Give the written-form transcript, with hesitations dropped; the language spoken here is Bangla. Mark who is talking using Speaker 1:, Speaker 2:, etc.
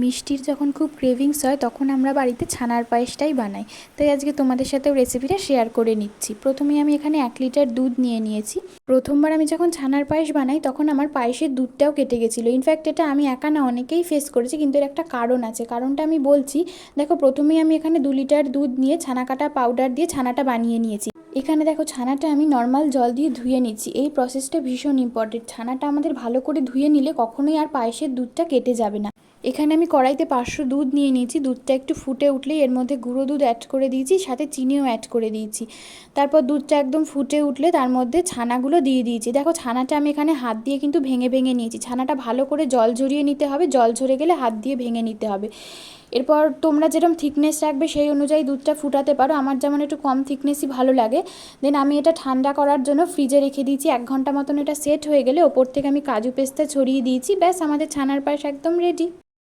Speaker 1: মিষ্টির যখন খুব ক্রেভিংস হয় তখন আমরা বাড়িতে ছানার পায়েসটাই বানাই। তাই আজকে তোমাদের সাথেও রেসিপিটা শেয়ার করে নিচ্ছি। প্রথমে আমি এখানে 1 লিটার দুধ নিয়ে নিয়েছি। প্রথমবার আমি যখন ছানার পায়েস বানাই তখন আমার পায়েসের দুধটাও কেটে গেছিলো। ইনফ্যাক্ট এটা আমি একা না, অনেকেই ফেস করেছি, কিন্তু এর একটা কারণ আছে। কারণটা আমি বলছি। দেখো, প্রথমেই আমি এখানে 2 লিটার দুধ নিয়ে ছানা কাটা পাউডার দিয়ে ছানাটা বানিয়ে নিয়েছি। এখানে দেখো, ছানাটা আমি নর্মাল জল দিয়ে ধুয়ে নিচ্ছি। এই প্রসেসটা ভীষণ ইম্পর্টেন্ট। ছানাটা আমাদের ভালো করে ধুয়ে নিলে কখনোই আর পায়েসের দুধটা কেটে যাবে না। এখানে আমি কড়াইতে 500 দুধ নিয়ে নিয়েছি। দুধটা একটু ফুটে উঠলেই এর মধ্যে গুঁড়ো দুধ অ্যাড করে দিয়েছি, সাথে চিনিও অ্যাড করে দিয়েছি। তারপর দুধটা একদম ফুটে উঠলে তার মধ্যে ছানাগুলো দিয়ে দিয়েছি। দেখো, ছানাটা আমি এখানে হাত দিয়ে কিন্তু ভেঙে ভেঙে নিয়েছি। ছানাটা ভালো করে জল ঝরিয়ে নিতে হবে, জল ঝরে গেলে হাত দিয়ে ভেঙে নিতে হবে। এরপর তোমরা যেরকম থিকনেস রাখবে সেই অনুযায়ী দুধটা ফুটাতে পারো। আমার যেমন একটু কম থিকনেসই ভালো লাগে। দেন আমি এটা ঠান্ডা করার জন্য ফ্রিজে রেখে দিয়েছি। 1 ঘন্টা মতন এটা সেট হয়ে গেলে ওপর থেকে আমি কাজু পেস্তা ছড়িয়ে দিয়েছি। ব্যাস, আমাদের ছানার পায়েস একদম রেডি।